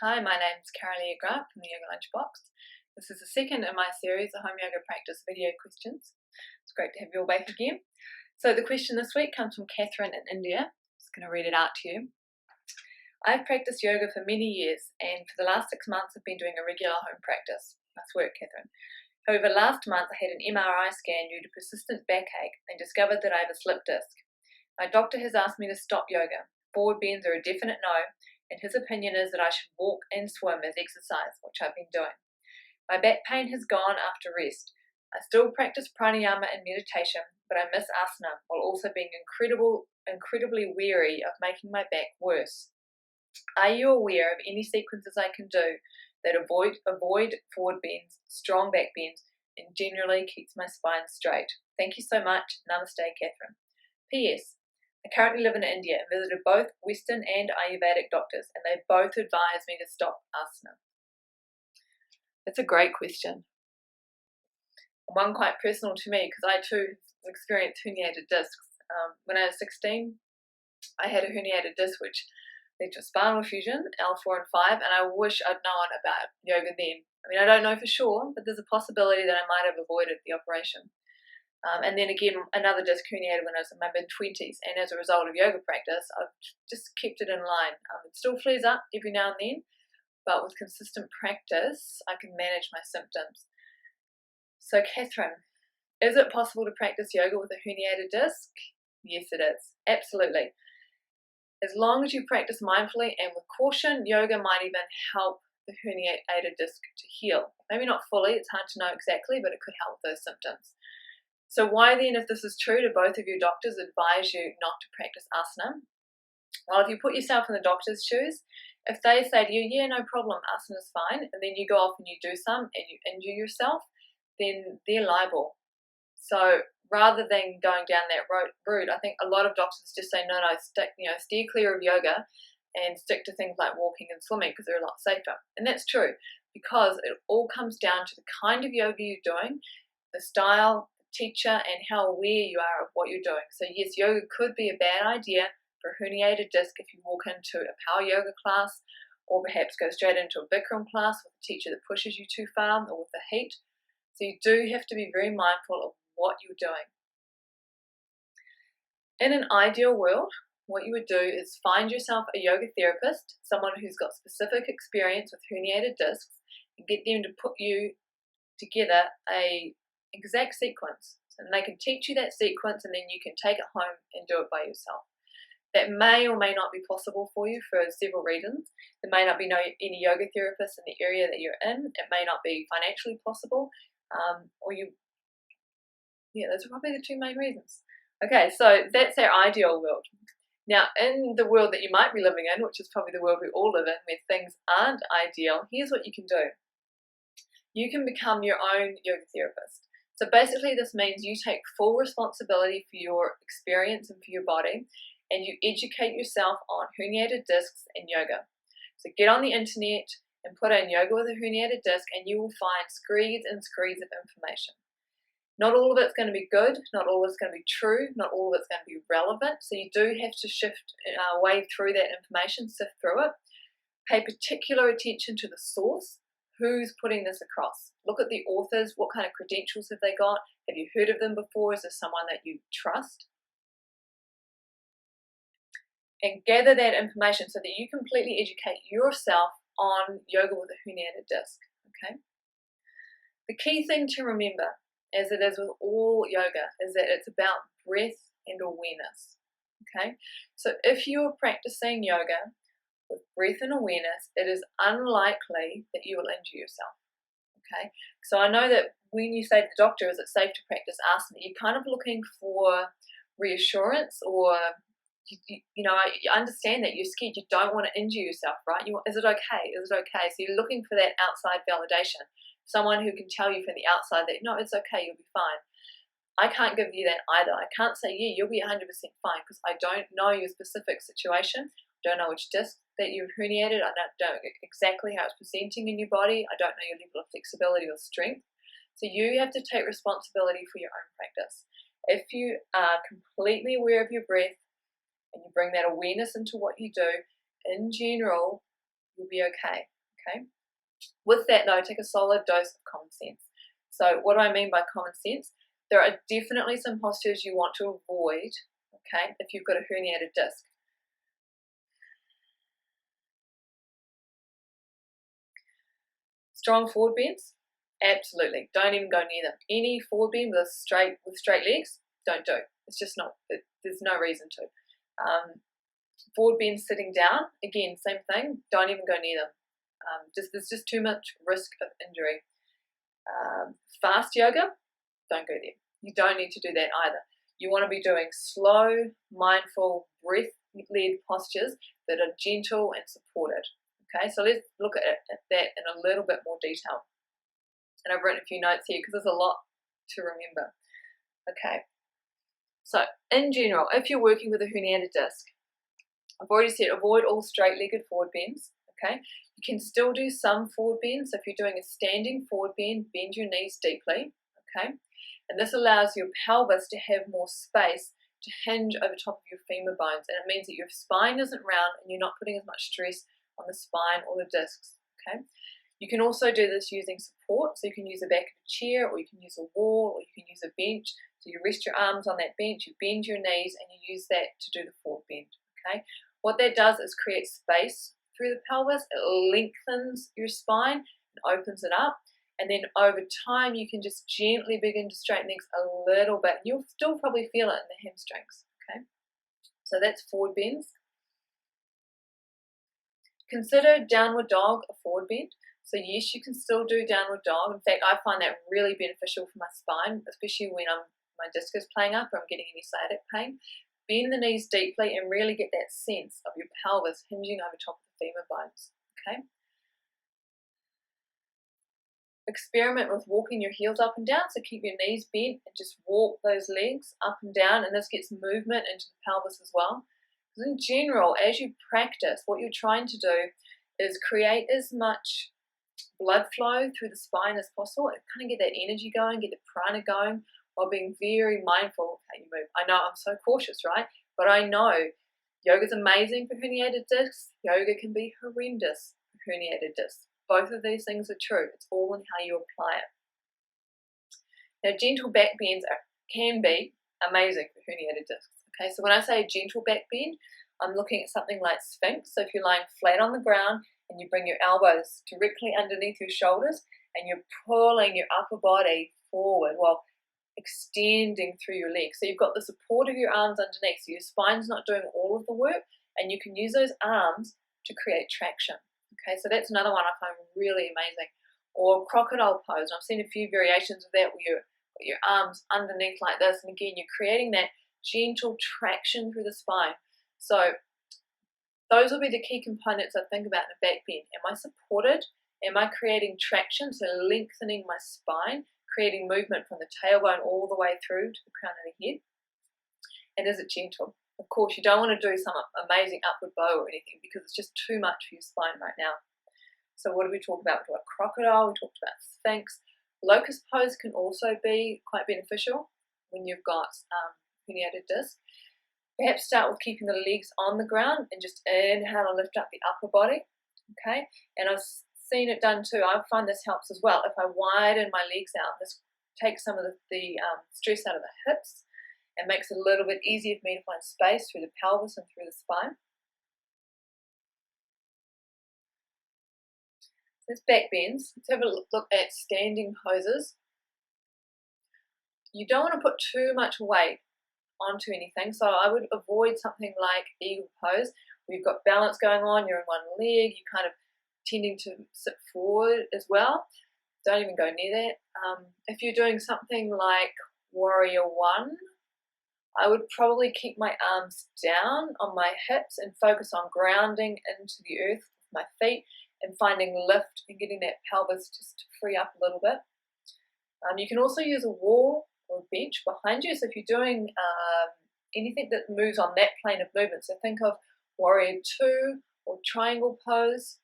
Hi, my name's Kara-Leah Grant from the Yoga Lunchbox. This is the second in my series of home yoga practice video questions. It's great to have you all back again. So the question this week comes from Catherine in India. I'm just going to read it out to you. I've practiced yoga for many years, and for the last 6 months I've been doing a regular home practice. Nice work, Catherine. However, last month I had an MRI scan due to persistent backache and discovered that I have a slip disc. My doctor has asked me to stop yoga. Forward bends are a definite no, and his opinion is that I should walk and swim as exercise, which I've been doing. My back pain has gone after rest. I still practice pranayama and meditation, but I miss asana while also being incredibly wary of making my back worse. Are you aware of any sequences I can do that avoid forward bends, strong back bends, and generally keeps my spine straight? Thank you so much. Namaste, Catherine. P.S. I currently live in India and visited both Western and Ayurvedic doctors, and they both advised me to stop asana. That's a great question. One quite personal to me because I too experienced herniated discs. When I was 16, I had a herniated disc which led to a spinal fusion, L4 and 5, and I wish I'd known about yoga then. I mean, I don't know for sure, but there's a possibility that I might have avoided the operation. And then again, another disc herniated when I was in my mid-20s, and as a result of yoga practice, I've just kept it in line. It still flares up every now and then, but with consistent practice, I can manage my symptoms. So, Catherine, is it possible to practice yoga with a herniated disc? Yes, it is. Absolutely. As long as you practice mindfully and with caution, yoga might even help the herniated disc to heal. Maybe not fully, it's hard to know exactly, but it could help those symptoms. So why then, if this is true, do both of your doctors advise you not to practice asana? Well, if you put yourself in the doctor's shoes, if they say to you, yeah, no problem, asana is fine, and then you go off and you do some and you injure yourself, then they're liable. So rather than going down that route, I think a lot of doctors just say, no, steer clear of yoga and stick to things like walking and swimming because they're a lot safer. And that's true because it all comes down to the kind of yoga you're doing, the style, teacher, and how aware you are of what you're doing. So yes, yoga could be a bad idea for a herniated disc if you walk into a power yoga class, or perhaps go straight into a Bikram class with a teacher that pushes you too far, or with the heat. So you do have to be very mindful of what you're doing. In an ideal world, what you would do is find yourself a yoga therapist, someone who's got specific experience with herniated discs, and get them to put you together a exact sequence, and they can teach you that sequence, and then you can take it home and do it by yourself. That may or may not be possible for you for several reasons. There may not be any yoga therapists in the area that you're in. It may not be financially possible, those are probably the two main reasons. Okay, so that's our ideal world. Now, in the world that you might be living in, which is probably the world we all live in, where things aren't ideal, here's what you can do. You can become your own yoga therapist. So basically this means you take full responsibility for your experience and for your body, and you educate yourself on herniated discs and yoga. So get on the internet and put in yoga with a herniated disc, and you will find screeds and screeds of information. Not all of it's going to be good, not all of it's going to be true, not all of it's going to be relevant, so you do have to wade through that information, sift through it. Pay particular attention to the source. Who's putting this across? Look at the authors. What kind of credentials have they got? Have you heard of them before? Is this someone that you trust? And gather that information so that you completely educate yourself on yoga with a herniated disc. Okay. The key thing to remember, as it is with all yoga, is that it's about breath and awareness. Okay. So if you are practicing yoga with breath and awareness, it is unlikely that you will injure yourself. Okay, so I know that when you say to the doctor, is it safe to practice asana, you're kind of looking for reassurance, or I understand that you're scared, you don't want to injure yourself, right? Is it okay? Is it okay? So you're looking for that outside validation, someone who can tell you from the outside that no, it's okay, you'll be fine. I can't give you that either. I can't say, yeah, you'll be 100% fine, because I don't know your specific situation. Don't know which disc that you've herniated. I don't know exactly how it's presenting in your body. I don't know your level of flexibility or strength. So you have to take responsibility for your own practice. If you are completely aware of your breath and you bring that awareness into what you do, in general, you'll be okay. Okay. With that though, take a solid dose of common sense. So what do I mean by common sense? There are definitely some postures you want to avoid, okay, if you've got a herniated disc. Strong forward bends? Absolutely. Don't even go near them. Any forward bend with straight legs, don't do. It's just not, there's no reason to. Forward bends sitting down, again, same thing, don't even go near them. There's just too much risk of injury. Fast yoga, don't go there. You don't need to do that either. You want to be doing slow, mindful, breath-led postures that are gentle and supported. Okay, so let's look at that in a little bit more detail. And I've written a few notes here because there's a lot to remember. Okay, so in general, if you're working with a herniated disc, I've already said avoid all straight-legged forward bends. Okay, you can still do some forward bends. So if you're doing a standing forward bend, bend your knees deeply. Okay, and this allows your pelvis to have more space to hinge over top of your femur bones, and it means that your spine isn't round and you're not putting as much stress on the spine or the discs. Okay, you can also do this using support, so you can use the back of a chair, or you can use a wall, or you can use a bench. So you rest your arms on that bench, you bend your knees, and you use that to do the forward bend. Okay, what that does is create space through the pelvis. It lengthens your spine and opens it up, and then over time you can just gently begin to straighten things a little bit. You'll still probably feel it in the hamstrings. Okay, so that's forward bends. Consider downward dog a forward bend. So yes, you can still do downward dog. In fact, I find that really beneficial for my spine, especially when my disc is playing up or I'm getting any sciatic pain. Bend the knees deeply and really get that sense of your pelvis hinging over top of the femur bones. Okay. Experiment with walking your heels up and down. So keep your knees bent and just walk those legs up and down, and this gets movement into the pelvis as well. Because in general, as you practice, what you're trying to do is create as much blood flow through the spine as possible and kind of get that energy going, get the prana going, while being very mindful of how you move. I know I'm so cautious, right? But I know yoga's amazing for herniated discs. Yoga can be horrendous for herniated discs. Both of these things are true. It's all in how you apply it. Now, gentle back bends can be amazing for herniated discs. Okay, so when I say a gentle back bend, I'm looking at something like Sphinx. So if you're lying flat on the ground and you bring your elbows directly underneath your shoulders and you're pulling your upper body forward while extending through your legs. So you've got the support of your arms underneath, so your spine's not doing all of the work, and you can use those arms to create traction. Okay, so that's another one I find really amazing. Or crocodile pose. I've seen a few variations of that where you've got your arms underneath like this, and again, you're creating that gentle traction through the spine. So those will be the key components I think about in a back bend. Am I supported? Am I creating traction, so lengthening my spine, creating movement from the tailbone all the way through to the crown of the head? And is it gentle? Of course, you don't want to do some amazing upward bow or anything because it's just too much for your spine right now. So what did we talk about? We talked about crocodile, we talked about Sphinx. Locust pose can also be quite beneficial when you've got herniated disc. Perhaps start with keeping the legs on the ground and just inhale and lift up the upper body. Okay, and I've seen it done too. I find this helps as well. If I widen my legs out, this takes some of the stress out of the hips and makes it a little bit easier for me to find space through the pelvis and through the spine. So that's back bends. Let's have a look at standing poses. You don't want to put too much weight onto anything, so I would avoid something like eagle pose where you've got balance going on, you're in one leg, you're kind of tending to sit forward as well. Don't even go near that. If you're doing something like warrior one, I would probably keep my arms down on my hips and focus on grounding into the earth with my feet and finding lift and getting that pelvis just to free up a little bit. You can also use a wall or a bench behind you. So if you're doing anything that moves on that plane of movement, so think of warrior two or triangle pose.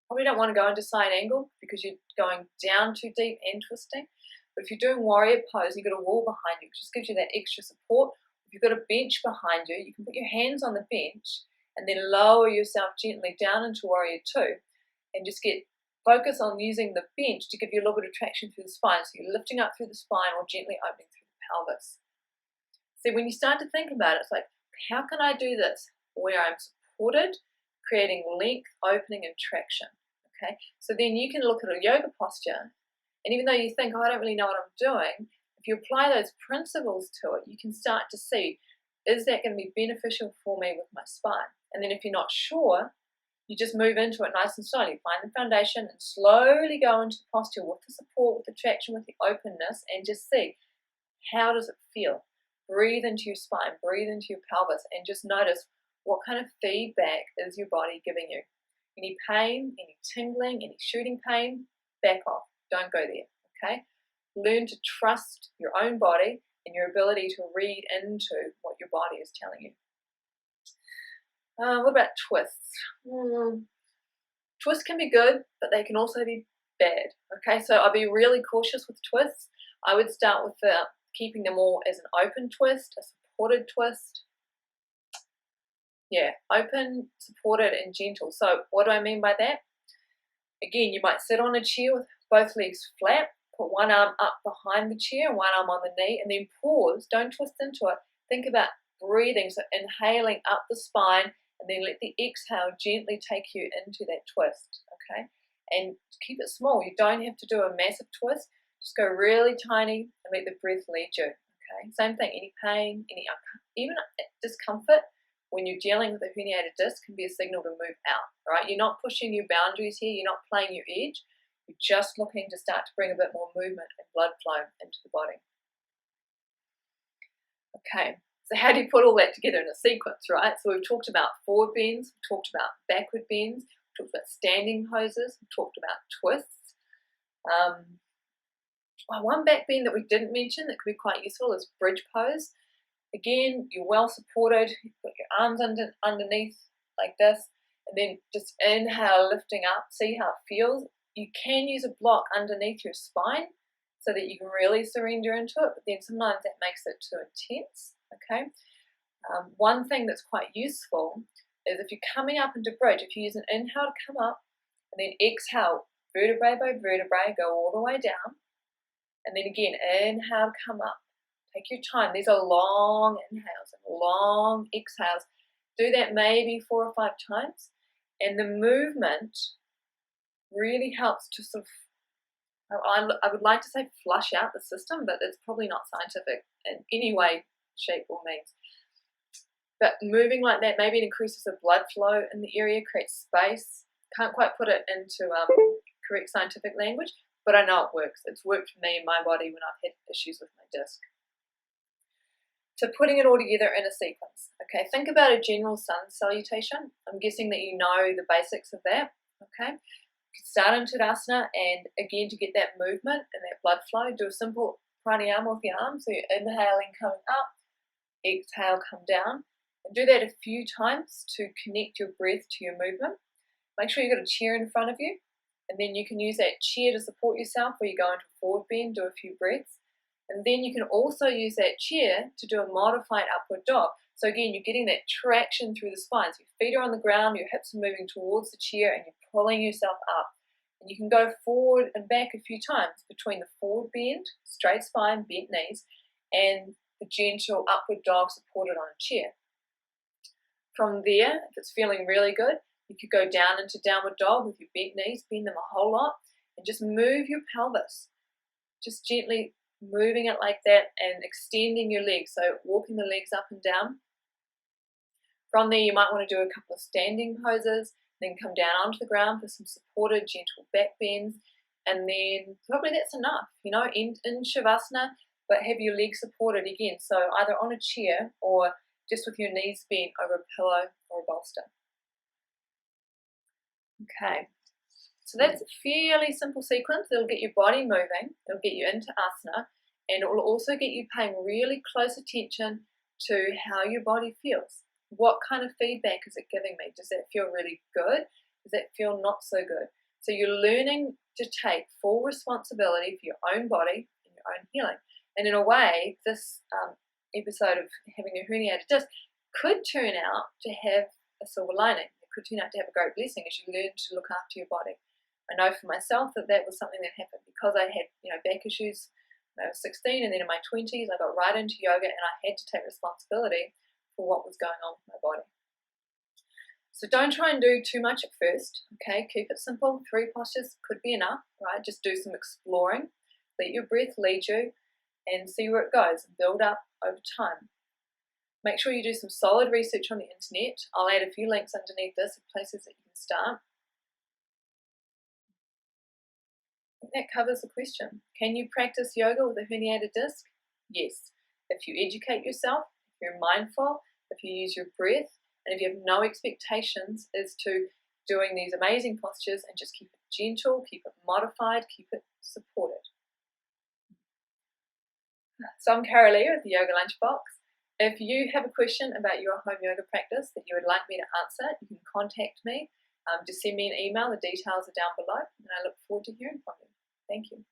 Probably don't want to go into side angle because you're going down too deep and twisting. But if you're doing warrior pose, you've got a wall behind you, which just gives you that extra support. If you've got a bench behind you, you can put your hands on the bench and then lower yourself gently down into warrior two, and just focus on using the bench to give you a little bit of traction through the spine. So you're lifting up through the spine or gently opening through the pelvis. So when you start to think about it, it's like, how can I do this where I'm supported, creating length, opening, and traction? Okay, so then you can look at a yoga posture, and even though you think, oh, I don't really know what I'm doing, if you apply those principles to it, you can start to see, is that going to be beneficial for me with my spine? And then if you're not sure, you just move into it nice and slowly. Find the foundation and slowly go into the posture with the support, with the traction, with the openness, and just see, how does it feel? Breathe into your spine, breathe into your pelvis, and just notice what kind of feedback is your body giving you. Any pain, any tingling, any shooting pain, back off. Don't go there, okay? Learn to trust your own body and your ability to read into what your body is telling you. What about twists? Twists can be good, but they can also be bad, okay? So I'll be really cautious with twists. I would start with keeping them all as an open twist, a supported twist. Yeah, open, supported, and gentle. So what do I mean by that? Again, you might sit on a chair with both legs flat, put one arm up behind the chair and one arm on the knee, and then pause. Don't twist into it. Think about breathing, so inhaling up the spine, and then let the exhale gently take you into that twist, okay? And keep it small. You don't have to do a massive twist. Just go really tiny and let the breath lead you, okay? Same thing, any pain, even discomfort when you're dealing with a herniated disc can be a signal to move out, right? You're not pushing your boundaries here. You're not playing your edge. You're just looking to start to bring a bit more movement and blood flow into the body. Okay, so how do you put all that together in a sequence, right? So we've talked about forward bends, we've talked about backward bends, we've talked about standing poses, we've talked about twists. One back bend that we didn't mention that could be quite useful is bridge pose. Again, you're well supported, you've got your arms underneath like this, and then just inhale, lifting up, see how it feels. You can use a block underneath your spine so that you can really surrender into it, but then sometimes that makes it too intense, okay? One thing that's quite useful is if you're coming up into bridge, if you use an inhale to come up, and then exhale, vertebrae by vertebrae, go all the way down, and then again, inhale, come up. Take your time. These are long inhales and long exhales. Do that maybe 4 or 5 times. And the movement really helps to sort of, I would like to say flush out the system, but it's probably not scientific in any way, shape or means. But moving like that, maybe it increases the blood flow in the area, creates space. Can't quite put it into correct scientific language, but I know it works. It's worked for me in my body when I've had issues with my disc. So putting it all together in a sequence. Okay, think about a general sun salutation. I'm guessing that you know the basics of that. Okay, you can start in Tadasana, and again, to get that movement and that blood flow, do a simple pranayama with your arms. So you're inhaling, coming up, exhale, come down. And do that a few times to connect your breath to your movement. Make sure you've got a chair in front of you, and then you can use that chair to support yourself where you go into forward bend, do a few breaths. And then you can also use that chair to do a modified upward dog. So again, you're getting that traction through the spine. So your feet are on the ground, your hips are moving towards the chair, and you're pulling yourself up. And you can go forward and back a few times between the forward bend, straight spine, bent knees, and the gentle upward dog supported on a chair. From there, if it's feeling really good, you could go down into downward dog with your bent knees, bend them a whole lot, and just move your pelvis. Just gently moving it like that and extending your legs, so walking the legs up and down. From there, you might want to do a couple of standing poses, then come down onto the ground for some supported, gentle back bends, and then probably that's enough, in Shavasana, but have your legs supported again, so either on a chair or just with your knees bent over a pillow or a bolster. Okay. So that's a fairly simple sequence. It'll get your body moving, it'll get you into asana, and it will also get you paying really close attention to how your body feels. What kind of feedback is it giving me? Does that feel really good? Does that feel not so good? So you're learning to take full responsibility for your own body and your own healing. And in a way, this episode of having a herniated disc could turn out to have a silver lining. It could turn out to have a great blessing as you learn to look after your body. I know for myself that was something that happened because I had back issues when I was 16, and then in my 20s I got right into yoga and I had to take responsibility for what was going on with my body. So don't try and do too much at first, okay? Keep it simple. 3 postures could be enough, right? Just do some exploring. Let your breath lead you and see where it goes and build up over time. Make sure you do some solid research on the internet. I'll add a few links underneath this of places that you can start. That covers the question. Can you practice yoga with a herniated disc? Yes. If you educate yourself, if you're mindful, if you use your breath, and if you have no expectations as to doing these amazing postures, and just keep it gentle, keep it modified, keep it supported. So I'm Kara-Leah with the Yoga Lunchbox. If you have a question about your home yoga practice that you would like me to answer, you can contact me. Just send me an email. The details are down below, and I look forward to hearing from you. Thank you.